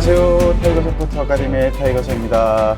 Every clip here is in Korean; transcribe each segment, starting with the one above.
안녕하세요. 타이거서 포토 아카데미의 타이거서입니다.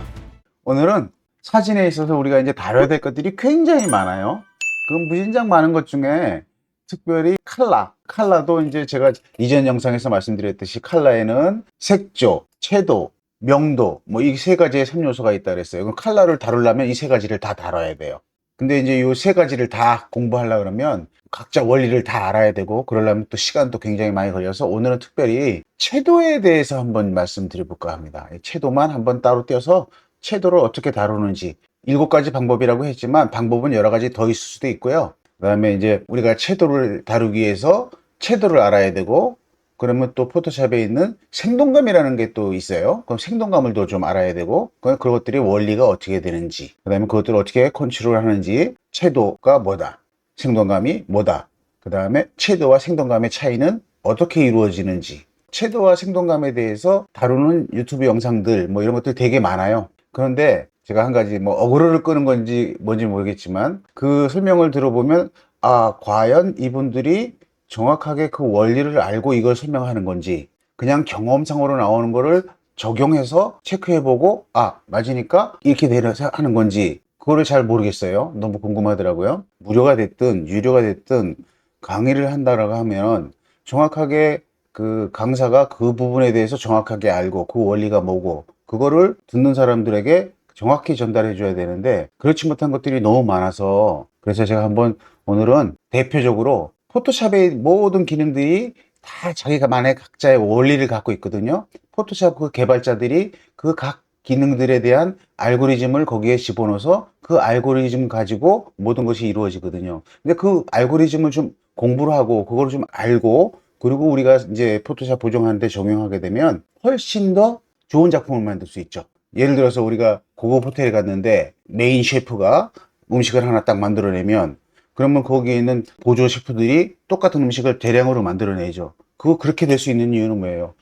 오늘은 사진에 있어서 우리가 이제 다뤄야 될 것들이 굉장히 많아요. 그 무진장 많은 것 중에 특별히 칼라도 이제 제가 이전 영상에서 말씀드렸듯이 칼라에는 색조, 채도, 명도 뭐 이 세 가지의 3요소가 있다 그랬어요. 그럼 칼라를 다루려면 이 세 가지를 다 다뤄야 돼요. 근데 이제 이 세 가지를 다 공부하려고 그러면 각자 원리를 다 알아야 되고 그러려면 또 시간도 굉장히 많이 걸려서 오늘은 특별히 채도에 대해서 한번 말씀드려볼까 합니다. 채도만 한번 따로 떼어서 채도를 어떻게 다루는지 7가지 방법이라고 했지만 방법은 여러 가지 더 있을 수도 있고요. 그 다음에 이제 우리가 채도를 다루기 위해서 채도를 알아야 되고 그러면 또 포토샵에 있는 생동감이라는 게 또 있어요. 그럼 생동감을 또 좀 알아야 되고 그것들이 원리가 어떻게 되는지 그 다음에 그것들을 어떻게 컨트롤 하는지 채도가 뭐다 생동감이 뭐다 그 다음에 채도와 생동감의 차이는 어떻게 이루어지는지 채도와 생동감에 대해서 다루는 유튜브 영상들 뭐 이런 것들 되게 많아요. 그런데 제가 한 가지 뭐 어그로를 끄는 건지 뭔지 모르겠지만 그 설명을 들어보면 아 과연 이분들이 정확하게 그 원리를 알고 이걸 설명하는 건지 그냥 경험상으로 나오는 거를 적용해서 체크해보고 아 맞으니까 이렇게 하는 건지 그거를 잘 모르겠어요. 너무 궁금하더라고요. 무료가 됐든 유료가 됐든 강의를 한다라고 하면 정확하게 그 강사가 그 부분에 대해서 정확하게 알고 그 원리가 뭐고 그거를 듣는 사람들에게 정확히 전달해 줘야 되는데 그렇지 못한 것들이 너무 많아서 그래서 제가 한번 오늘은 대표적으로 포토샵의 모든 기능들이 다 자기가만의 각자의 원리를 갖고 있거든요. 포토샵 그 개발자들이 그 각 기능들에 대한 알고리즘을 거기에 집어넣어서 그 알고리즘 가지고 모든 것이 이루어지거든요. 근데 그 알고리즘을 좀 공부를 하고 그걸 좀 알고 그리고 우리가 이제 포토샵 보정하는데 적용하게 되면 훨씬 더 좋은 작품을 만들 수 있죠. 예를 들어서 우리가 고급 호텔에 갔는데 메인 셰프가 음식을 하나 딱 만들어내면 그러면 거기에 있는 보조 셰프들이 똑같은 음식을 대량으로 만들어내죠. 그렇게 될 수 있는 이유는 뭐예요?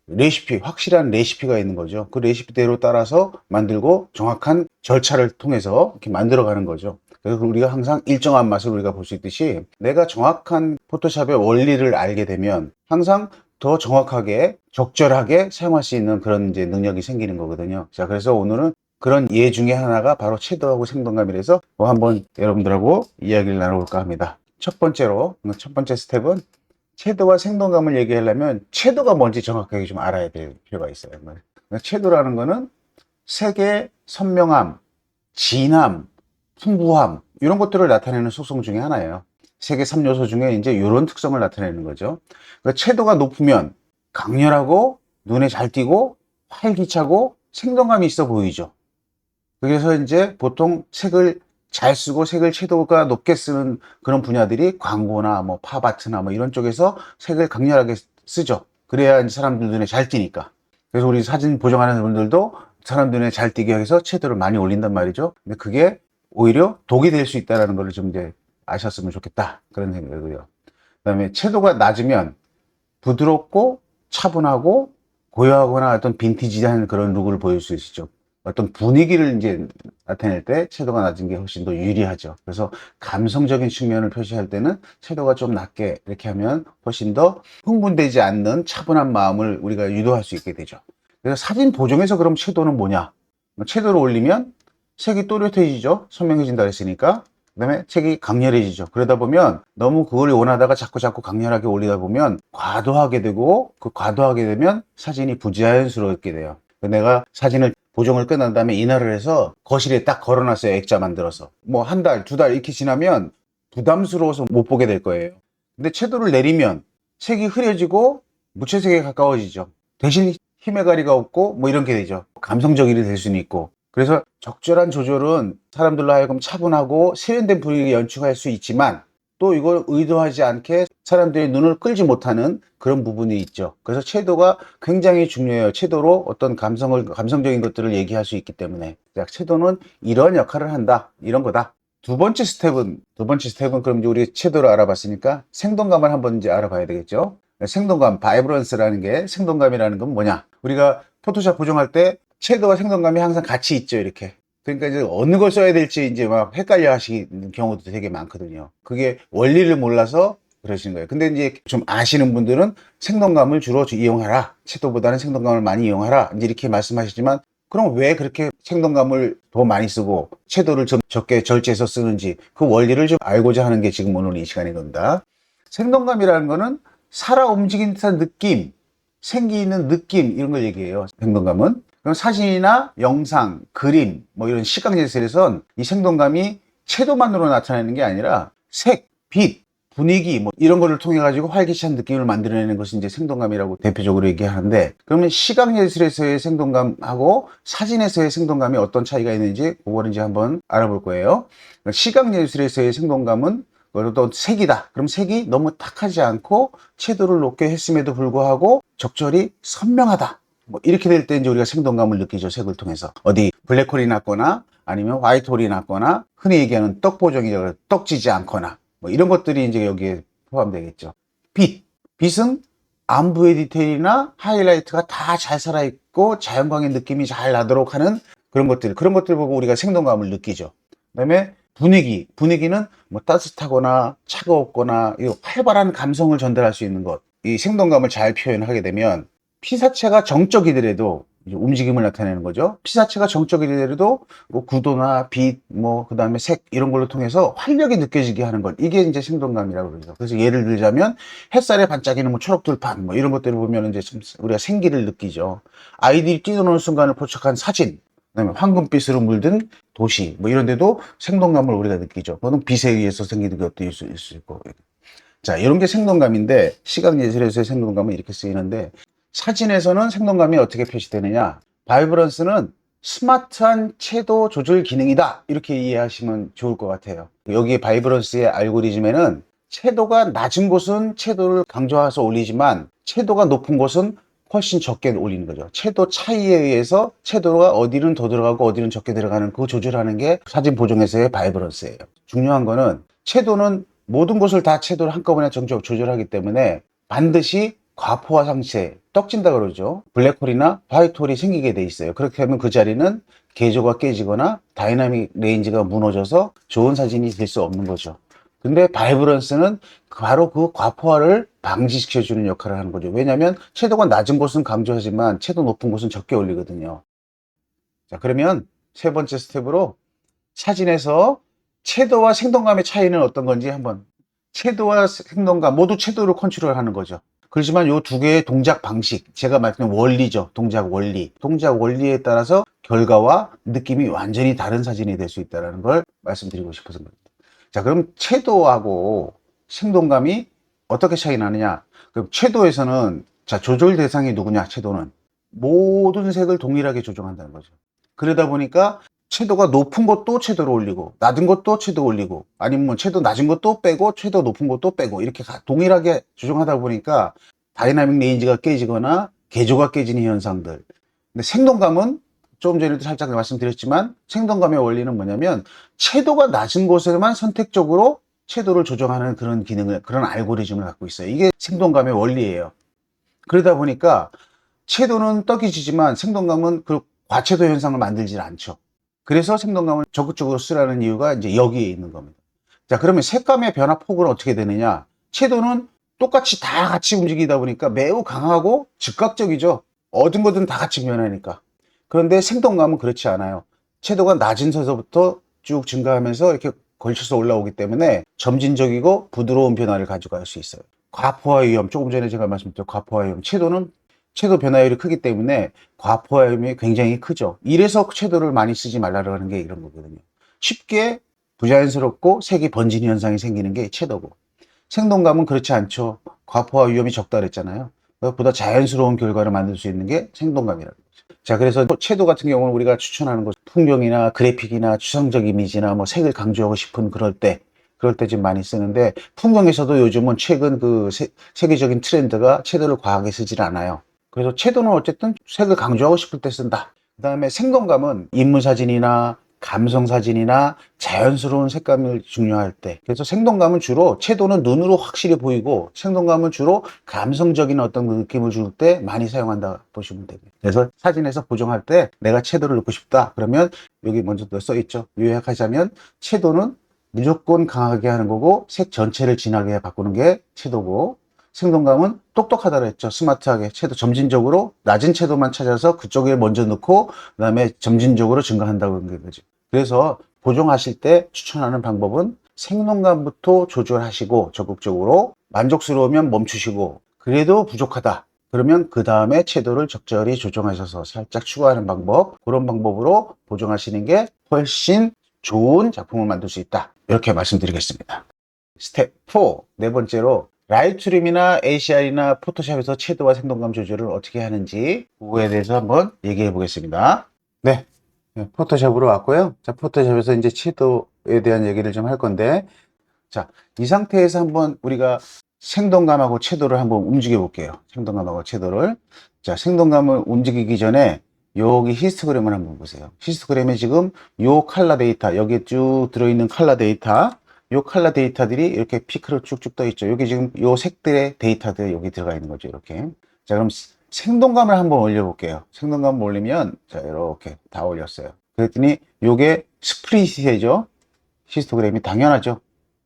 레시피, 확실한 레시피가 있는 거죠. 그 레시피대로 따라서 만들고 정확한 절차를 통해서 이렇게 만들어가는 거죠. 그래서 우리가 항상 일정한 맛을 우리가 볼 수 있듯이 내가 정확한 포토샵의 원리를 알게 되면 항상 더 정확하게 적절하게 사용할 수 있는 그런 이제 능력이 생기는 거거든요. 자, 그래서 오늘은 그런 예 중에 하나가 바로 채도하고 생동감이라서 한번 여러분들하고 이야기를 나눠볼까 합니다. 첫 번째 스텝은 채도와 생동감을 얘기하려면 채도가 뭔지 정확하게 좀 알아야 될 필요가 있어요. 채도라는 거는 색의 선명함, 진함, 풍부함 이런 것들을 나타내는 속성 중에 하나예요. 색의 3요소 중에 이제 이런 특성을 나타내는 거죠. 그러니까 채도가 높으면 강렬하고 눈에 잘 띄고 활기차고 생동감이 있어 보이죠. 그래서 이제 보통 색을 잘 쓰고 색을 채도가 높게 쓰는 그런 분야들이 광고나 뭐 팝아트나 뭐 이런 쪽에서 색을 강렬하게 쓰죠. 그래야 이제 사람들 눈에 잘 띄니까. 그래서 우리 사진 보정하는 분들도 사람들 눈에 잘 띄게 해서 채도를 많이 올린단 말이죠. 근데 그게 오히려 독이 될 수 있다는 걸 좀 이제 아셨으면 좋겠다. 그런 생각이고요. 그다음에 채도가 낮으면 부드럽고 차분하고 고요하거나 어떤 빈티지한 그런 룩을 보일 수 있죠. 어떤 분위기를 이제 나타낼 때 채도가 낮은 게 훨씬 더 유리하죠. 그래서 감성적인 측면을 표시할 때는 채도가 좀 낮게 이렇게 하면 훨씬 더 흥분되지 않는 차분한 마음을 우리가 유도할 수 있게 되죠. 그래서 사진 보정에서 그럼 채도는 뭐냐? 채도를 올리면 색이 또렷해지죠. 선명해진다 했으니까. 그 다음에 색이 강렬해지죠. 그러다 보면 너무 그걸 원하다가 자꾸 강렬하게 올리다 보면 과도하게 되고 그 과도하게 되면 사진이 부자연스럽게 돼요. 내가 사진을 보정을 끝난 다음에 인화를 해서 거실에 딱 걸어놨어요. 액자 만들어서. 뭐 한 달, 2달 이렇게 지나면 부담스러워서 못 보게 될 거예요. 근데 채도를 내리면 색이 흐려지고 무채색에 가까워지죠. 대신 힘의 가리가 없고 뭐 이런 게 되죠. 감성적이 될 수는 있고. 그래서 적절한 조절은 사람들로 하여금 차분하고 세련된 분위기 연출할 수 있지만 또 이걸 의도하지 않게 사람들의 눈을 끌지 못하는 그런 부분이 있죠. 그래서 채도가 굉장히 중요해요. 채도로 어떤 감성적인 것들을 얘기할 수 있기 때문에 채도는 이런 역할을 한다. 이런 거다. 두 번째 스텝은 그럼 이제 우리 채도를 알아봤으니까 생동감을 한번 이제 알아봐야 되겠죠. 생동감, 바이브런스라는 게 생동감이라는 건 뭐냐? 우리가 포토샵 보정할 때 채도와 생동감이 항상 같이 있죠, 이렇게. 그러니까 이제 어느 걸 써야 될지 이제 막 헷갈려 하시는 경우도 되게 많거든요. 그게 원리를 몰라서 그러시는 거예요. 근데 이제 좀 아시는 분들은 생동감을 주로 이용하라. 채도보다는 생동감을 많이 이용하라. 이제 이렇게 말씀하시지만 그럼 왜 그렇게 생동감을 더 많이 쓰고 채도를 좀 적게 절제해서 쓰는지 그 원리를 좀 알고자 하는 게 지금 오늘 이 시간인 겁니다. 생동감이라는 거는 살아 움직이는 듯한 느낌, 생기는 느낌 이런 걸 얘기해요. 생동감은. 그럼 사진이나 영상, 그림 뭐 이런 시각예술에선 이 생동감이 채도만으로 나타내는 게 아니라 색, 빛, 분위기 뭐 이런 거를 통해 가지고 활기찬 느낌을 만들어내는 것이 이제 생동감이라고 대표적으로 얘기하는데, 그러면 시각예술에서의 생동감하고 사진에서의 생동감이 어떤 차이가 있는지 그거를 이제 한번 알아볼 거예요. 시각예술에서의 생동감은 또 색이다. 그럼 색이 너무 탁하지 않고 채도를 높게 했음에도 불구하고 적절히 선명하다. 뭐 이렇게 될 때 이제 우리가 생동감을 느끼죠. 색을 통해서. 어디 블랙홀이 났거나 아니면 화이트홀이 났거나 흔히 얘기하는 떡보정이라고 떡지지 않거나 뭐 이런 것들이 이제 여기에 포함되겠죠. 빛은 안부의 디테일이나 하이라이트가 다 잘 살아있고 자연광의 느낌이 잘 나도록 하는 그런 것들 보고 우리가 생동감을 느끼죠. 그 다음에 분위기는 뭐 따뜻하거나 차가웠거나 이 활발한 감성을 전달할 수 있는 것, 이 생동감을 잘 표현하게 되면 피사체가 정적이더라도 움직임을 나타내는 거죠. 피사체가 정적이더라도 뭐 구도나 빛, 뭐 그다음에 색 이런 걸로 통해서 활력이 느껴지게 하는 것, 이게 이제 생동감이라고 그러죠. 그래서 예를 들자면 햇살에 반짝이는 뭐 초록들판 뭐 이런 것들을 보면 이제 좀 우리가 생기를 느끼죠. 아이들이 뛰노는 순간을 포착한 사진, 그다음에 황금빛으로 물든 도시 뭐 이런 데도 생동감을 우리가 느끼죠. 그건 빛에 의해서 생기는 것도 있을 수 있고. 자, 이런 게 생동감인데 시각예술에서의 생동감은 이렇게 쓰이는데, 사진에서는 생동감이 어떻게 표시되느냐? 바이브런스는 스마트한 채도 조절 기능이다. 이렇게 이해하시면 좋을 것 같아요. 여기 바이브런스의 알고리즘에는 채도가 낮은 곳은 채도를 강조해서 올리지만 채도가 높은 곳은 훨씬 적게 올리는 거죠. 채도 차이에 의해서 채도가 어디는 더 들어가고 어디는 적게 들어가는 그 조절하는 게 사진 보정에서의 바이브런스예요. 중요한 거는 채도는 모든 곳을 다 채도를 한꺼번에 조절하기 때문에 반드시 과포화 상태, 떡진다 그러죠. 블랙홀이나 화이트홀이 생기게 돼 있어요. 그렇게 하면 그 자리는 개조가 깨지거나 다이나믹 레인지가 무너져서 좋은 사진이 될 수 없는 거죠. 근데 바이브런스는 바로 그 과포화를 방지시켜주는 역할을 하는 거죠. 왜냐하면 채도가 낮은 곳은 강조하지만 채도 높은 곳은 적게 올리거든요. 자, 그러면 세 번째 스텝으로 사진에서 채도와 생동감의 차이는 어떤 건지 한번. 채도와 생동감 모두 채도를 컨트롤하는 거죠. 그렇지만 이 두 개의 동작 방식, 제가 말씀드린 원리죠. 동작 원리에 따라서 결과와 느낌이 완전히 다른 사진이 될 수 있다는 걸 말씀드리고 싶어서 그럽니다. 자, 그럼 채도하고 생동감이 어떻게 차이 나느냐? 그럼 채도에서는 자, 조절 대상이 누구냐? 채도는 모든 색을 동일하게 조정한다는 거죠. 그러다 보니까 채도가 높은 것도 채도를 올리고 낮은 것도 채도 올리고 아니면 뭐 채도 낮은 것도 빼고 채도 높은 것도 빼고 이렇게 동일하게 조정하다 보니까 다이나믹 레인지가 깨지거나 개조가 깨지는 현상들. 근데 생동감은 조금 전에도 살짝 말씀드렸지만 생동감의 원리는 뭐냐면 채도가 낮은 곳에만 선택적으로 채도를 조정하는 그런 기능을, 그런 알고리즘을 갖고 있어요. 이게 생동감의 원리예요. 그러다 보니까 채도는 떡이 지지만 생동감은 그 과채도 현상을 만들질 않죠. 그래서 생동감을 적극적으로 쓰라는 이유가 이제 여기에 있는 겁니다. 자, 그러면 색감의 변화 폭은 어떻게 되느냐? 채도는 똑같이 다 같이 움직이다 보니까 매우 강하고 즉각적이죠. 어든 거든 다 같이 변하니까. 그런데 생동감은 그렇지 않아요. 채도가 낮은 서서부터 쭉 증가하면서 이렇게 걸쳐서 올라오기 때문에 점진적이고 부드러운 변화를 가져갈 수 있어요. 과포화 위험, 조금 전에 제가 말씀드렸죠. 과포화 위험. 채도 변화율이 크기 때문에 과포화 위험이 굉장히 크죠. 이래서 채도를 많이 쓰지 말라고 하는 게 이런 거거든요. 쉽게 부자연스럽고 색이 번지는 현상이 생기는 게 채도고, 생동감은 그렇지 않죠. 과포화 위험이 적다 그랬잖아요. 보다 자연스러운 결과를 만들 수 있는 게 생동감이라는 거죠. 자, 그래서 채도 같은 경우는 우리가 추천하는 것, 풍경이나 그래픽이나 추상적 이미지나 뭐 색을 강조하고 싶은 그럴 때 좀 많이 쓰는데, 풍경에서도 요즘은 최근 그 세계적인 트렌드가 채도를 과하게 쓰질 않아요. 그래서 채도는 어쨌든 색을 강조하고 싶을 때 쓴다. 그 다음에 생동감은 인물사진이나 감성사진이나 자연스러운 색감을 중요할 때, 그래서 생동감은 주로 채도는 눈으로 확실히 보이고 생동감은 주로 감성적인 어떤 느낌을 줄 때 많이 사용한다 보시면 됩니다. 그래서 사진에서 보정할 때 내가 채도를 넣고 싶다 그러면 여기 먼저 써 있죠. 요약하자면 채도는 무조건 강하게 하는 거고 색 전체를 진하게 바꾸는 게 채도고, 생동감은 똑똑하다고 했죠. 스마트하게 채도 점진적으로 낮은 채도만 찾아서 그쪽에 먼저 넣고 그 다음에 점진적으로 증가한다고 하는 거죠. 그래서 보정하실 때 추천하는 방법은 생동감부터 조절하시고 적극적으로 만족스러우면 멈추시고, 그래도 부족하다 그러면 그 다음에 채도를 적절히 조정하셔서 살짝 추가하는 방법, 그런 방법으로 보정하시는 게 훨씬 좋은 작품을 만들 수 있다, 이렇게 말씀드리겠습니다. 스텝 4, 네 번째로 라이트룸이나 ACR이나 포토샵에서 채도와 생동감 조절을 어떻게 하는지 그거에 대해서 한번 얘기해 보겠습니다. 네, 포토샵으로 왔고요. 자, 포토샵에서 이제 채도에 대한 얘기를 좀 할 건데, 자, 이 상태에서 한번 우리가 생동감하고 채도를 한번 움직여 볼게요. 생동감하고 채도를. 자, 생동감을 움직이기 전에 여기 히스토그램을 한번 보세요. 히스토그램에 지금 요 컬러 데이터, 여기 쭉 들어있는 컬러 데이터, 요 컬러 데이터들이 이렇게 피크로 쭉쭉 떠 있죠. 여기 지금 요 색들의 데이터들이 여기 들어가 있는 거죠. 이렇게. 자, 그럼 생동감을 한번 올려 볼게요. 생동감을 올리면, 자, 이렇게 다 올렸어요. 그랬더니 요게 스프릿이죠. 히스토그램이 당연하죠.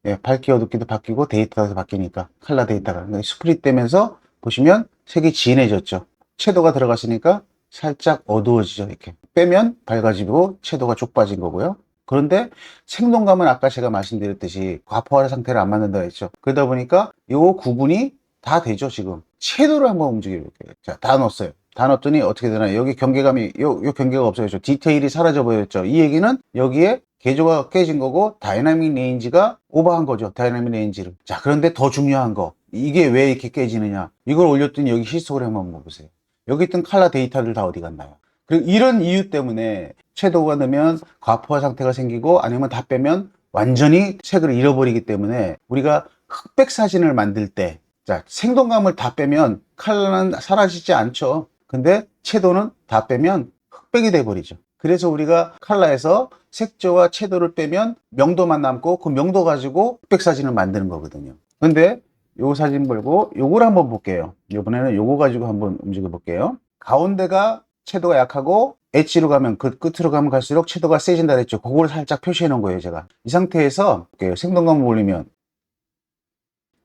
예, 밝기 어둡기도 바뀌고 데이터도 바뀌니까 컬러 데이터가 스프릿 되면서 보시면 색이 진해졌죠. 채도가 들어갔으니까 살짝 어두워지죠. 이렇게 빼면 밝아지고 채도가 쭉 빠진 거고요. 그런데 생동감은 아까 제가 말씀드렸듯이 과포화 상태를 안 맞는다 했죠. 그러다 보니까 요 구분이 다 되죠. 지금 채도를 한번 움직여 볼게요. 자, 다 넣었어요. 다 넣었더니 어떻게 되나요? 여기 경계감이 요 경계가 없어졌죠. 디테일이 사라져 버렸죠. 이 얘기는 여기에 개조가 깨진 거고 다이나믹 레인지가 오버한 거죠. 다이나믹 레인지를. 자, 그런데 더 중요한 거, 이게 왜 이렇게 깨지느냐, 이걸 올렸더니 여기 히스토그램 한번 보세요. 여기 있던 컬러 데이터들 다 어디 갔나요? 그리고 이런 이유 때문에 섀도우가 넣으면 과포화 상태가 생기고, 아니면 다 빼면 완전히 색을 잃어버리기 때문에 우리가 흑백 사진을 만들 때, 자, 생동감을 다 빼면 컬러는 사라지지 않죠. 근데 채도는 다 빼면 흑백이 돼 버리죠. 그래서 우리가 컬러에서 색조와 채도를 빼면 명도만 남고, 그 명도 가지고 흑백 사진을 만드는 거거든요. 근데 요 사진 보고 요걸 한번 볼게요. 이번에는 요거 가지고 한번 움직여 볼게요. 가운데가 채도가 약하고 엣지로 가면, 그 끝으로 가면 갈수록 채도가 세진다 그랬죠. 그걸 살짝 표시해 놓은 거예요, 제가. 이 상태에서 생동감을 올리면,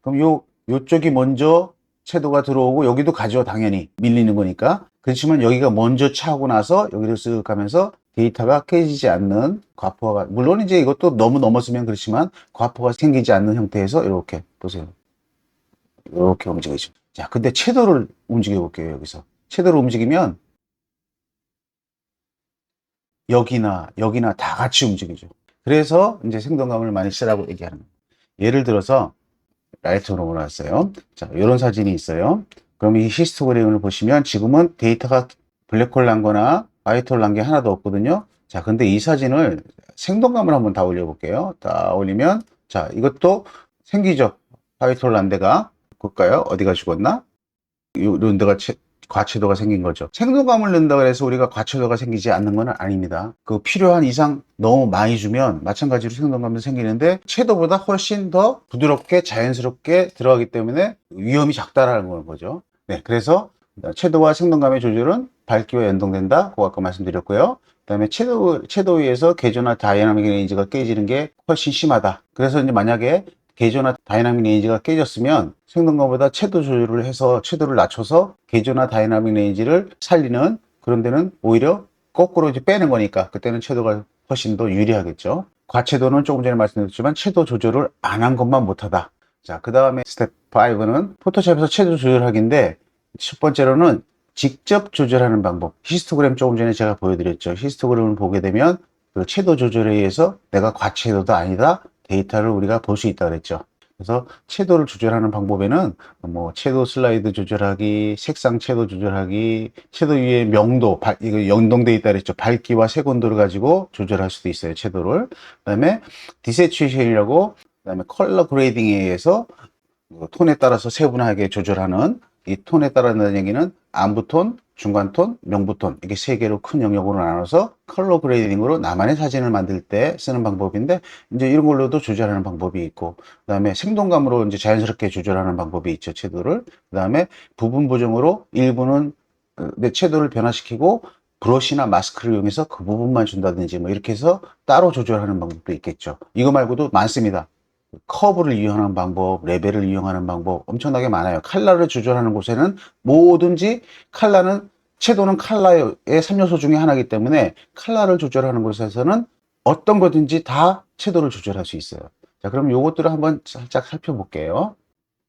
그럼 요쪽이 먼저 채도가 들어오고, 여기도 가죠. 당연히 밀리는 거니까. 그렇지만 여기가 먼저 차고 나서 여기를 쓱 가면서 데이터가 깨지지 않는 과포화가, 물론 이제 이것도 너무 넘었으면 그렇지만 과포가 생기지 않는 형태에서 이렇게 보세요. 이렇게 움직이죠. 자, 근데 채도를 움직여 볼게요. 여기서 채도를 움직이면 여기나 여기나 다 같이 움직이죠. 그래서 이제 생동감을 많이 쓰라고 얘기하는 거예요. 예를 들어서 라이트룸으로 왔어요. 자, 이런 사진이 있어요. 그럼 이 히스토그램을 보시면 지금은 데이터가 블랙홀 난 거나 화이트홀 난 게 하나도 없거든요. 자, 근데 이 사진을 생동감을 한번 다 올려 볼게요. 다 올리면, 자, 이것도 생기죠. 화이트홀 난 데가. 볼까요? 어디가 죽었나? 이런 데가 과채도가 생긴 거죠. 생동감을 넣는다 그래서 우리가 과채도가 생기지 않는 건 아닙니다. 그 필요한 이상 너무 많이 주면 마찬가지로 생동감도 생기는데, 채도보다 훨씬 더 부드럽게 자연스럽게 들어가기 때문에 위험이 작다라는 거죠. 네, 그래서 채도와 생동감의 조절은 밝기와 연동된다. 그거 아까 말씀드렸고요. 그 다음에 채도에 의해서 개조나 다이나믹 레인지가 깨지는 게 훨씬 심하다. 그래서 이제 만약에 개조나 다이나믹 레인지가 깨졌으면 생동감보다 채도 조절을 해서 채도를 낮춰서 개조나 다이나믹 레인지를 살리는, 그런 데는 오히려 거꾸로 이제 빼는 거니까 그때는 채도가 훨씬 더 유리하겠죠. 과채도는 조금 전에 말씀드렸지만 채도 조절을 안 한 것만 못하다. 자, 그 다음에 스텝 5는 포토샵에서 채도 조절하기인데, 첫 번째로는 직접 조절하는 방법. 히스토그램 조금 전에 제가 보여드렸죠. 히스토그램을 보게 되면 그 채도 조절에 의해서 내가 과채도도 아니다 데이터를 우리가 볼 수 있다 그랬죠. 그래서 채도를 조절하는 방법에는 뭐 채도 슬라이드 조절하기, 색상 채도 조절하기, 채도 위에 명도, 이거 연동돼 있다 그랬죠. 밝기와 색온도를 가지고 조절할 수도 있어요, 채도를. 그다음에 디세츄에이션이라고, 그다음에 컬러 그레이딩에 의해서 톤에 따라서 세분하게 조절하는, 이 톤에 따라는 얘기는 안부톤, 중간톤, 명부톤, 이게 세 개로 큰 영역으로 나눠서 컬러 그레이딩으로 나만의 사진을 만들 때 쓰는 방법인데, 이제 이런 걸로도 조절하는 방법이 있고, 그 다음에 생동감으로 이제 자연스럽게 조절하는 방법이 있죠, 채도를. 그 다음에 부분 보정으로 일부는 내 채도를 변화시키고 브러쉬나 마스크를 이용해서 그 부분만 준다든지 뭐 이렇게 해서 따로 조절하는 방법도 있겠죠. 이거 말고도 많습니다. 커브를 이용하는 방법, 레벨을 이용하는 방법 엄청나게 많아요. 컬러를 조절하는 곳에는 뭐든지 컬러는 채도는 컬러의 3요소 중에 하나이기 때문에 컬러를 조절하는 곳에서는 어떤 거든지 다 채도를 조절할 수 있어요. 자, 그럼 요것들을 한번 살짝 살펴볼게요.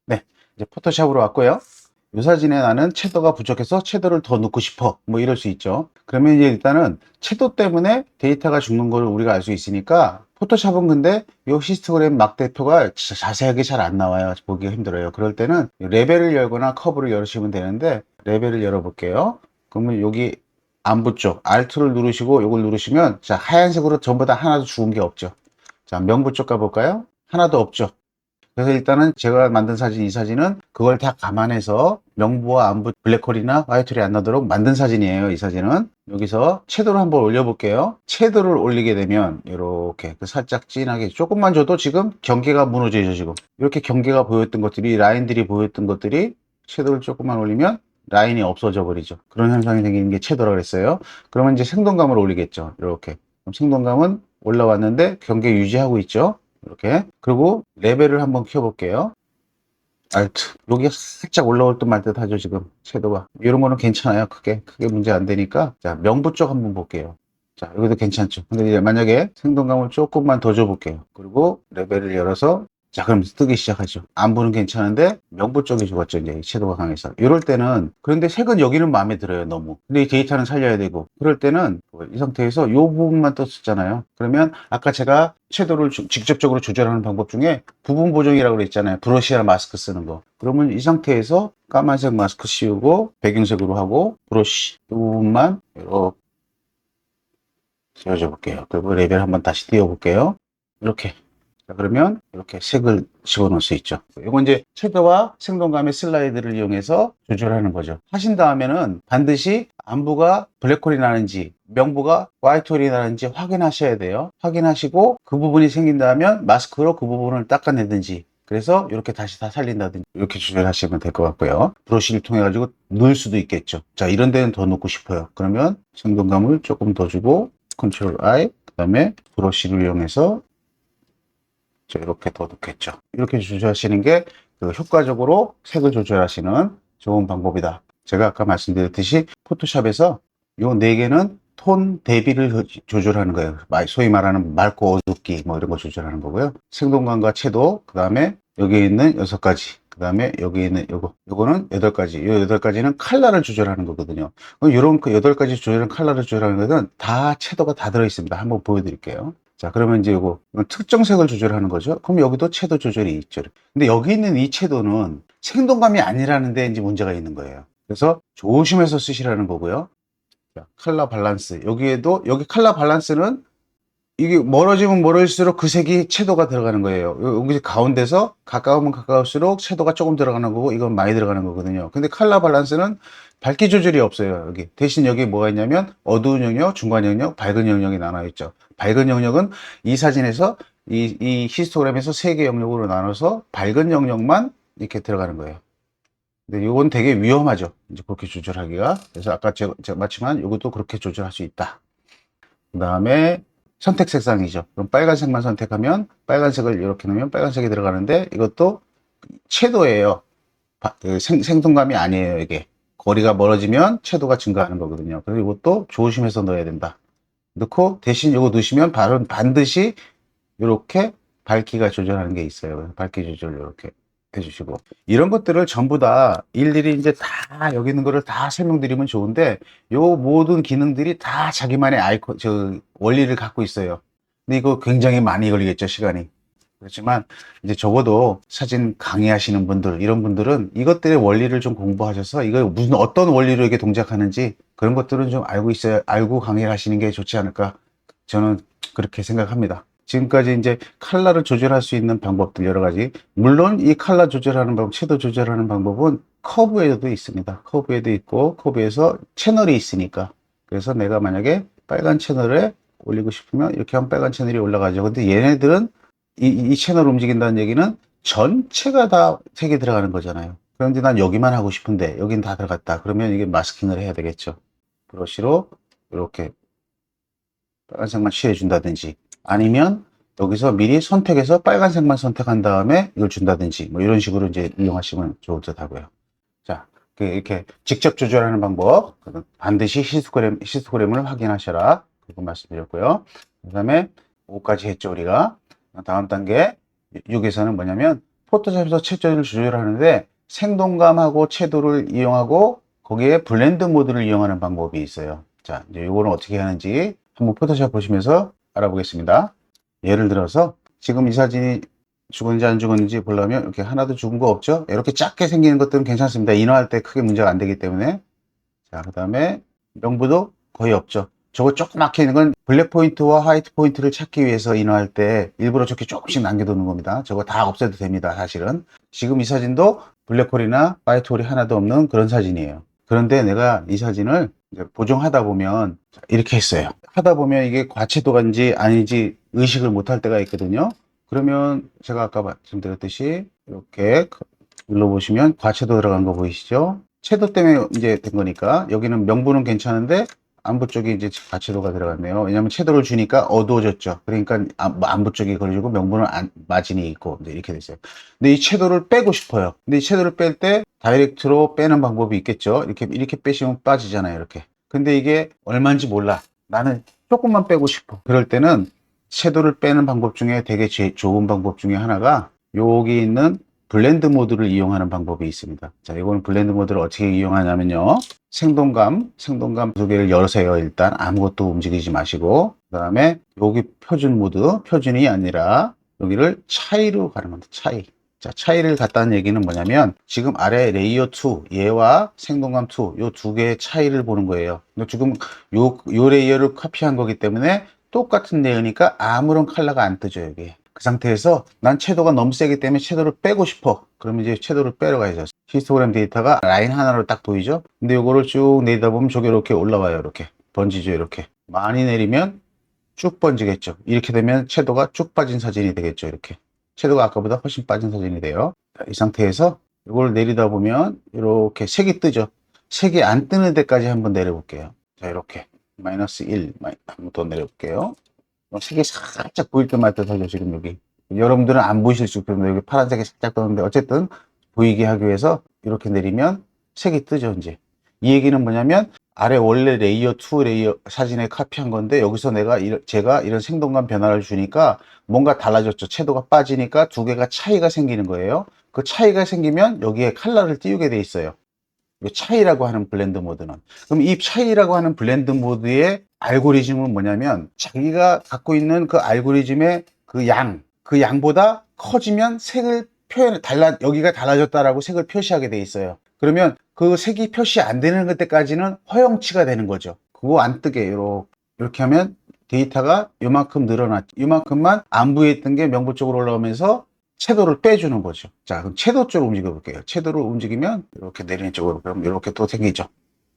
네, 이제 포토샵으로 왔고요. 이 사진에 나는 채도가 부족해서 채도를 더 넣고 싶어. 뭐 이럴 수 있죠. 그러면 이제 일단은 채도 때문에 데이터가 죽는 걸 우리가 알 수 있으니까 포토샵은 근데 이 히스토그램 막 대표가 자세하게 잘 안 나와요. 보기가 힘들어요. 그럴 때는 레벨을 열거나 커브를 열으시면 되는데 레벨을 열어볼게요. 그러면 여기 안부 쪽 Alt를 누르시고 이걸 누르시면 자 하얀색으로 전부 다 하나도 죽은 게 없죠. 자 명부 쪽 가볼까요? 하나도 없죠. 그래서 일단은 제가 만든 사진, 이 사진은 그걸 다 감안해서 명부와 안부 블랙홀이나 화이트홀이 안 나도록 만든 사진이에요. 이 사진은. 여기서 채도를 한번 올려볼게요. 채도를 올리게 되면 이렇게 살짝 진하게 조금만 줘도 지금 경계가 무너져요. 지금 이렇게 경계가 보였던 것들이 라인들이 보였던 것들이 채도를 조금만 올리면 라인이 없어져 버리죠. 그런 현상이 생기는 게 채도라고 그랬어요. 그러면 이제 생동감을 올리겠죠. 이렇게. 그럼 생동감은 올라왔는데 경계 유지하고 있죠. 이렇게. 그리고 레벨을 한번 키워볼게요. 알트. 여기 살짝 올라올 듯 말 듯 하죠, 지금. 채도가. 이런 거는 괜찮아요. 크게 문제 안 되니까. 자, 명부 쪽 한번 볼게요. 자, 여기도 괜찮죠. 근데 이제 만약에 생동감을 조금만 더 줘볼게요. 그리고 레벨을 열어서 자, 그럼 뜨기 시작하죠. 안부는 괜찮은데 명부 쪽이 죽었죠. 이제 채도가 강해서. 이럴 때는 그런데 색은 여기는 마음에 들어요. 너무. 근데 이 데이터는 살려야 되고 그럴 때는 이 상태에서 이 부분만 떴었잖아요. 그러면 아까 제가 채도를 직접적으로 조절하는 방법 중에 부분 보정이라고 그랬잖아요. 브러쉬나 마스크 쓰는 거. 그러면 이 상태에서 까만색 마스크 씌우고 배경색으로 하고 브러쉬 이 부분만 이렇게 지워줘 볼게요. 그리고 레벨 한번 다시 띄워 볼게요. 이렇게. 자, 그러면 이렇게 색을 집어넣을 수 있죠. 이건 이제 채도와 생동감의 슬라이드를 이용해서 조절하는 거죠. 하신 다음에는 반드시 안부가 블랙홀이 나는지 명부가 화이트홀이 나는지 확인하셔야 돼요. 확인하시고 그 부분이 생긴다면 마스크로 그 부분을 닦아내든지 그래서 이렇게 다시 다 살린다든지 이렇게 조절하시면 될 것 같고요. 브러쉬를 통해 가지고 넣을 수도 있겠죠. 자, 이런 데는 더 넣고 싶어요. 그러면 생동감을 조금 더 주고 컨트롤 I 그 다음에 브러쉬를 이용해서 이렇게 더 넣겠죠. 이렇게 조절하시는 게 효과적으로 색을 조절하시는 좋은 방법이다. 제가 아까 말씀드렸듯이 포토샵에서 요 4개는 톤 대비를 조절하는 거예요. 소위 말하는 맑고 어둡기 뭐 이런 거 조절하는 거고요. 생동감과 채도, 그 다음에 여기에 있는 6가지, 그 다음에 여기 있는 요거는 8가지. 요 8가지는 컬러를 조절하는 거거든요. 이런 그 8가지 조절하는 컬러를 조절하는 것은 다 채도가 다 들어 있습니다. 한번 보여드릴게요. 자, 그러면 이제 이거 특정 색을 조절하는 거죠. 그럼 여기도 채도 조절이 있죠. 근데 여기 있는 이 채도는 생동감이 아니라는 데 이제 문제가 있는 거예요. 그래서 조심해서 쓰시라는 거고요. 자, 컬러 밸런스. 여기에도 여기 컬러 밸런스는 이게 멀어지면 멀어질수록 그 색이 채도가 들어가는 거예요. 여기 가운데서 가까우면 가까울수록 채도가 조금 들어가는 거고 이건 많이 들어가는 거거든요. 근데 컬러 밸런스는 밝기 조절이 없어요. 여기 대신 여기 뭐가 있냐면 어두운 영역, 중간 영역, 밝은 영역이 나눠 있죠. 밝은 영역은 이 사진에서 이 히스토그램에서 3개 영역으로 나눠서 밝은 영역만 이렇게 들어가는 거예요. 근데 이건 되게 위험하죠. 이제 그렇게 조절하기가. 그래서 아까 제가 마치만 이것도 그렇게 조절할 수 있다. 그 다음에 선택 색상이죠. 그럼 빨간색만 선택하면 빨간색을 이렇게 넣으면 빨간색이 들어가는데 이것도 채도예요. 생동감이 아니에요. 이게 거리가 멀어지면 채도가 증가하는 거거든요. 그래서 이것도 조심해서 넣어야 된다. 넣고 대신 이거 넣으시면 반드시 이렇게 밝기가 조절하는 게 있어요. 밝기 조절 이렇게 해주시고 이런 것들을 전부 다 일일이 이제 다 여기 있는 거를 다 설명드리면 좋은데 요 모든 기능들이 다 자기만의 원리를 갖고 있어요. 근데 이거 굉장히 많이 걸리겠죠, 시간이. 그렇지만 이제 적어도 사진 강의하시는 분들 이런 분들은 이것들의 원리를 좀 공부하셔서 이거 무슨 어떤 원리로 이게 동작하는지 그런 것들은 좀 알고 강의를 하시는 게 좋지 않을까 저는 그렇게 생각합니다. 지금까지 이제 컬러를 조절할 수 있는 방법들 여러 가지. 물론 이 컬러 조절하는 방법, 채도 조절하는 방법은 커브에도 있습니다. 커브에도 있고 커브에서 채널이 있으니까. 그래서 내가 만약에 빨간 채널에 올리고 싶으면 이렇게 하면 빨간 채널이 올라가죠. 근데 얘네들은 이 채널 움직인다는 얘기는 전체가 다 색이 들어가는 거잖아요. 그런데 난 여기만 하고 싶은데 여긴 다 들어갔다. 그러면 이게 마스킹을 해야 되겠죠. 브러쉬로 이렇게 빨간색만 칠해준다든지, 아니면 여기서 미리 선택해서 빨간색만 선택한 다음에 이걸 준다든지, 뭐 이런 식으로 이제 이용하시면 좋을 듯 하고요. 자, 이렇게 직접 조절하는 방법, 반드시 히스토그램을 확인하셔라. 그거 말씀드렸고요. 그 다음에 5까지 했죠, 우리가. 다음 단계 6에서는 뭐냐면, 포토샵에서 채도를 조절하는데 생동감하고 채도를 이용하고 거기에 블렌드 모드를 이용하는 방법이 있어요. 자, 이제 이거는 어떻게 하는지 한번 포토샵 보시면서 알아보겠습니다. 예를 들어서 지금 이 사진이 죽었는지 안 죽었는지 보려면 이렇게 하나도 죽은 거 없죠? 이렇게 작게 생기는 것들은 괜찮습니다. 인화할 때 크게 문제가 안 되기 때문에. 자, 그 다음에 명부도 거의 없죠. 저거 조그맣게 있는 건 블랙 포인트와 화이트 포인트를 찾기 위해서 인화할 때 일부러 저렇게 조금씩 남겨두는 겁니다. 저거 다 없애도 됩니다, 사실은. 지금 이 사진도 블랙홀이나 화이트홀이 하나도 없는 그런 사진이에요. 그런데 내가 이 사진을 이제 보정하다 보면 이렇게 했어요. 하다 보면 이게 과채도인지 아닌지 의식을 못할 때가 있거든요. 그러면 제가 아까 말씀드렸듯이 이렇게 눌러보시면 과채도 들어간 거 보이시죠? 채도 때문에 이제 된 거니까 여기는 명부는 괜찮은데 안부 쪽에 이제 과채도가 들어갔네요. 왜냐면 채도를 주니까 어두워졌죠. 그러니까 안부 쪽이 걸리고 명부는 마진이 있고 이제 이렇게 됐어요. 근데 이 채도를 빼고 싶어요. 근데 이 채도를 뺄 때 다이렉트로 빼는 방법이 있겠죠. 이렇게 빼시면 빠지잖아요. 이렇게. 근데 이게 얼마인지 몰라. 나는 조금만 빼고 싶어. 그럴 때는 섀도를 빼는 방법 중에 되게 좋은 방법 중에 하나가 여기 있는 블렌드 모드를 이용하는 방법이 있습니다. 자, 이거는 블렌드 모드를 어떻게 이용하냐면요. 생동감 두 개를 열으세요. 일단 아무것도 움직이지 마시고, 그 다음에 여기 표준 모드, 표준이 아니라 여기를 차이로 가는 겁니다. 차이. 자, 차이를 갖다는 얘기는 뭐냐면 지금 아래 레이어 2, 얘와 생동감 2, 요 두 개의 차이를 보는 거예요. 지금 요 레이어를 카피한 거기 때문에 똑같은 레이어니까 아무런 컬러가 안 뜨죠, 여기. 그 상태에서 난 채도가 너무 세기 때문에 채도를 빼고 싶어. 그러면 이제 채도를 빼러 가야죠. 히스토그램 데이터가 라인 하나로 딱 보이죠? 근데 요거를 쭉 내리다 보면 저게 이렇게 올라와요. 이렇게 번지죠. 이렇게 많이 내리면 쭉 번지겠죠. 이렇게 되면 채도가 쭉 빠진 사진이 되겠죠. 이렇게 채도가 아까보다 훨씬 빠진 사진이 돼요. 자, 이 상태에서 이걸 내리다 보면 이렇게 색이 뜨죠. 색이 안 뜨는 데까지 한번 내려볼게요. 자, 이렇게 마이너스 1 한번 더 내려볼게요. 색이 살짝 보일 때마다 사죠. 지금 여기 여러분들은 안 보이실 수 있거든요. 여기 파란색이 살짝 뜨는데 어쨌든 보이게 하기 위해서 이렇게 내리면 색이 뜨죠. 이제 이 얘기는 뭐냐면 아래 원래 레이어 2 레이어 사진에 카피한 건데 여기서 제가 이런 생동감 변화를 주니까 뭔가 달라졌죠. 채도가 빠지니까 두 개가 차이가 생기는 거예요. 그 차이가 생기면 여기에 컬러를 띄우게 돼 있어요. 이 차이라고 하는 블렌드 모드는. 그럼 이 차이라고 하는 블렌드 모드의 알고리즘은 뭐냐면 자기가 갖고 있는 그 알고리즘의 그 양보다 커지면 색을 여기가 달라졌다라고 색을 표시하게 돼 있어요. 그러면 그 색이 표시 안 되는 그때까지는 허용치가 되는 거죠. 그거 안 뜨게 이렇게 하면 데이터가 요만큼 늘어났죠. 요만큼만 안부에 있던 게 명부 쪽으로 올라오면서 채도를 빼주는 거죠. 자, 그럼 채도 쪽으로 움직여 볼게요. 채도를 움직이면 이렇게 내리는 쪽으로 그럼 이렇게 또 생기죠.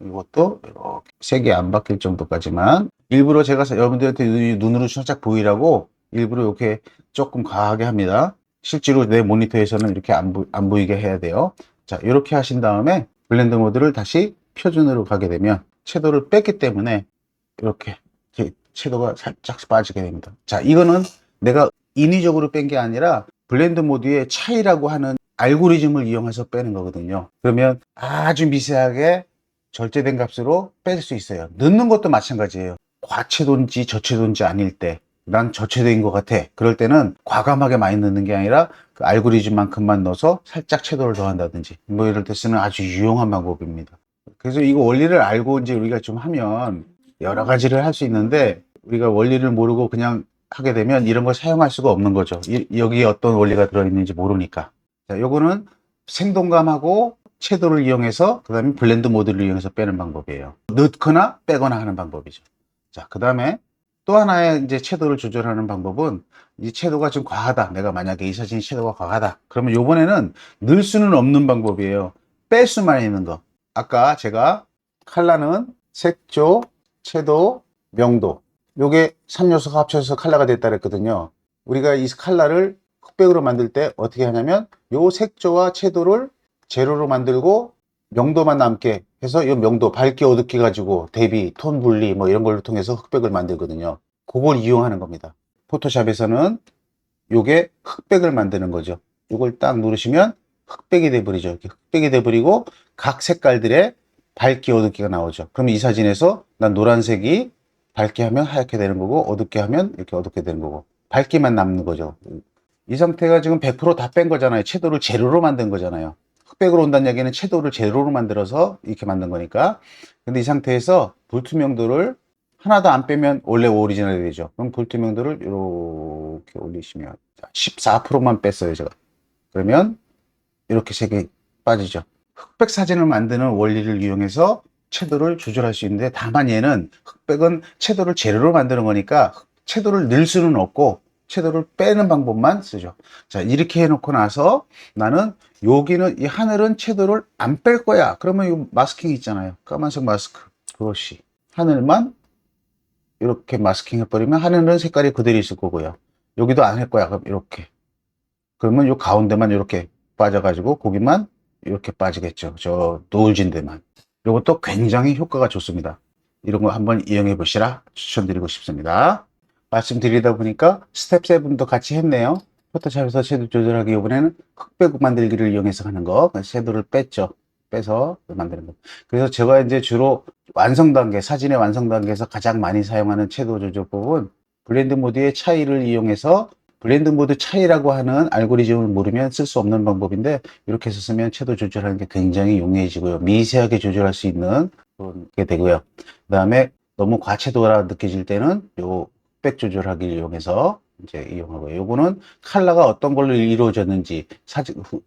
이것도 이렇게 색이 안 바뀔 정도까지만 일부러 제가 여러분들한테 눈으로 살짝 보이라고 일부러 이렇게 조금 과하게 합니다. 실제로 내 모니터에서는 이렇게 안 보이게 해야 돼요. 자, 이렇게 하신 다음에 블렌드 모드를 다시 표준으로 가게 되면 채도를 뺐기 때문에 이렇게 채도가 살짝 빠지게 됩니다. 자, 이거는 내가 인위적으로 뺀 게 아니라 블렌드 모드의 차이라고 하는 알고리즘을 이용해서 빼는 거거든요. 그러면 아주 미세하게 절제된 값으로 뺄 수 있어요. 넣는 것도 마찬가지예요. 과채도인지 저채도인지 아닐 때, 난 저채도인 것 같아. 그럴 때는 과감하게 많이 넣는 게 아니라 그 알고리즘만큼만 넣어서 살짝 채도를 더한다든지 뭐 이럴 때 쓰는 아주 유용한 방법입니다. 그래서 이거 원리를 알고 이제 우리가 좀 하면 여러 가지를 할 수 있는데 우리가 원리를 모르고 그냥 하게 되면 이런 걸 사용할 수가 없는 거죠. 여기에 어떤 원리가 들어있는지 모르니까. 자, 요거는 생동감하고 채도를 이용해서 그 다음에 블렌드 모드를 이용해서 빼는 방법이에요. 넣거나 빼거나 하는 방법이죠. 자, 그 다음에 또 하나의 이제 채도를 조절하는 방법은 이 채도가 좀 과하다. 내가 만약에 이 사진이 채도가 과하다. 그러면 요번에는 넣을 수는 없는 방법이에요. 뺄 수만 있는 거. 아까 제가 컬러는 색조, 채도, 명도. 요게 3요소가 합쳐서 컬러가 됐다 그랬거든요. 우리가 이 컬러를 흑백으로 만들 때 어떻게 하냐면 요 색조와 채도를 제로로 만들고 명도만 남게 해서 이 명도 밝기 어둡게 가지고 대비, 톤 분리 뭐 이런 걸로 통해서 흑백을 만들거든요. 그걸 이용하는 겁니다. 포토샵에서는 요게 흑백을 만드는 거죠. 요걸 딱 누르시면 흑백이 돼버리죠. 이렇게 흑백이 돼버리고 각 색깔들의 밝기 어둡기가 나오죠. 그럼 이 사진에서 난 노란색이 밝게 하면 하얗게 되는 거고 어둡게 하면 이렇게 어둡게 되는 거고 밝기만 남는 거죠. 이 상태가 지금 100% 다 뺀 거잖아요. 채도를 제로로 만든 거잖아요. 흑백으로 온다는 얘기는 채도를 제로로 만들어서 이렇게 만든 거니까. 근데 이 상태에서 불투명도를 하나도 안 빼면 원래 오리지널이 되죠. 그럼 불투명도를 이렇게 올리시면 14%만 뺐어요, 제가. 그러면 이렇게 색이 빠지죠. 흑백 사진을 만드는 원리를 이용해서 채도를 조절할 수 있는데, 다만 얘는 흑백은 채도를 제로로 만드는 거니까 채도를 넣을 수는 없고 채도를 빼는 방법만 쓰죠. 자, 이렇게 해놓고 나서 나는 여기는 이 하늘은 채도를 안 뺄 거야. 그러면 이 마스킹 있잖아요. 까만색 마스크. 그것이 하늘만 이렇게 마스킹 해버리면 하늘은 색깔이 그대로 있을 거고요. 여기도 안 할 거야. 그럼 이렇게. 그러면 요 가운데만 이렇게 빠져가지고 고기만 이렇게 빠지겠죠. 저 노을진 데만. 이것도 굉장히 효과가 좋습니다. 이런 거 한번 이용해 보시라 추천드리고 싶습니다. 말씀드리다 보니까 스텝 7도 같이 했네요. 포토샵에서 섀도우 조절하기, 이번에는 흑백 만들기를 이용해서 하는 거. 섀도우를 뺐죠. 빼서 만드는 거. 그래서 제가 이제 주로 완성 단계, 사진의 완성 단계에서 가장 많이 사용하는 섀도우 조절법은 블렌드 모드의 차이를 이용해서, 블렌드 모드 차이라고 하는 알고리즘을 모르면 쓸 수 없는 방법인데, 이렇게 해서 쓰면 섀도우 조절하는 게 굉장히 용이해지고요. 미세하게 조절할 수 있는 그런 게 되고요. 그 다음에 너무 과채도라 느껴질 때는 요 흑백 조절하기를 이용해서 이제 이용하고요. 요거는 컬러가 어떤 걸로 이루어졌는지,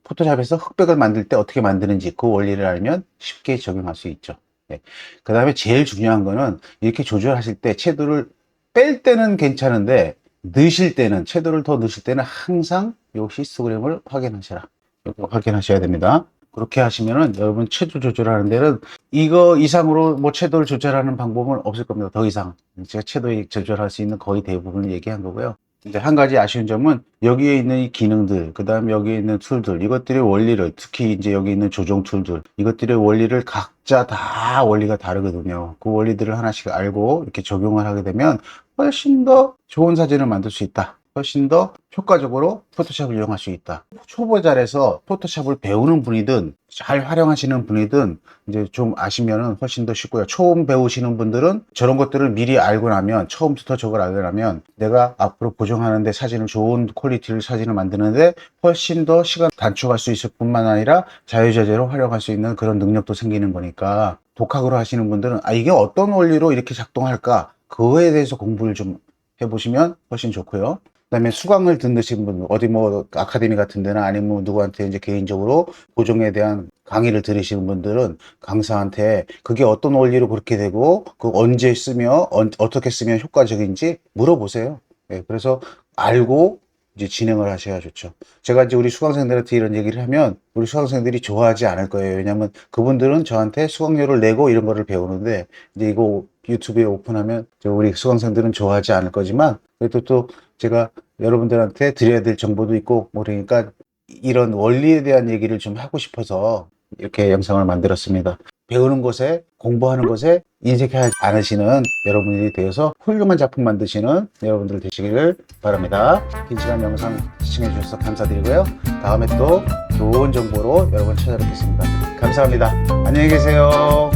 포토샵에서 흑백을 만들 때 어떻게 만드는지 그 원리를 알면 쉽게 적용할 수 있죠. 네. 그 다음에 제일 중요한 거는 이렇게 조절하실 때 채도를 뺄 때는 괜찮은데 넣으실 때는, 채도를 더 넣으실 때는 항상 요 히스토그램을 확인하셔라. 이거 확인하셔야 됩니다. 그렇게 하시면은 여러분 채도 조절하는 데는 이거 이상으로 뭐 채도를 조절하는 방법은 없을 겁니다. 더 이상 제가 채도 조절할 수 있는 거의 대부분을 얘기한 거고요. 이제 한 가지 아쉬운 점은 여기에 있는 이 기능들, 그 다음에 여기에 있는 툴들, 이것들의 원리를, 특히 이제 여기 있는 조정 툴들, 이것들의 원리를 각자 다 원리가 다르거든요. 그 원리들을 하나씩 알고 이렇게 적용을 하게 되면 훨씬 더 좋은 사진을 만들 수 있다. 훨씬 더 효과적으로 포토샵을 이용할 수 있다. 초보자라서 포토샵을 배우는 분이든 잘 활용하시는 분이든 이제 좀 아시면은 훨씬 더 쉽고요. 처음 배우시는 분들은 저런 것들을 미리 알고 나면, 처음부터 저걸 알고 나면 내가 앞으로 보정하는데, 사진을 좋은 퀄리티를 사진을 만드는데 훨씬 더 시간 단축할 수 있을 뿐만 아니라 자유자재로 활용할 수 있는 그런 능력도 생기는 거니까, 독학으로 하시는 분들은 이게 어떤 원리로 이렇게 작동할까, 그거에 대해서 공부를 좀 해보시면 훨씬 좋고요. 그다음에 수강을 듣으신 분, 어디 뭐 아카데미 같은 데나 아니면 뭐 누구한테 이제 개인적으로 보정에 대한 강의를 들으시는 분들은 강사한테 그게 어떤 원리로 그렇게 되고 그 언제 쓰며 어떻게 쓰면 효과적인지 물어보세요. 네, 그래서 알고 이제 진행을 하셔야 좋죠. 제가 이제 우리 수강생들한테 이런 얘기를 하면 우리 수강생들이 좋아하지 않을 거예요. 왜냐하면 그분들은 저한테 수강료를 내고 이런 거를 배우는데, 이제 이거 유튜브에 오픈하면 우리 수강생들은 좋아하지 않을 거지만, 그래도 또 제가 여러분들한테 드려야 될 정보도 있고 뭐 그러니까 이런 원리에 대한 얘기를 좀 하고 싶어서 이렇게 영상을 만들었습니다. 배우는 것에, 공부하는 것에 인색하지 않으시는 여러분들이 되어서 훌륭한 작품 만드시는 여러분들 되시기를 바랍니다. 긴 시간 영상 시청해 주셔서 감사드리고요. 다음에 또 좋은 정보로 여러분 찾아뵙겠습니다. 감사합니다. 안녕히 계세요.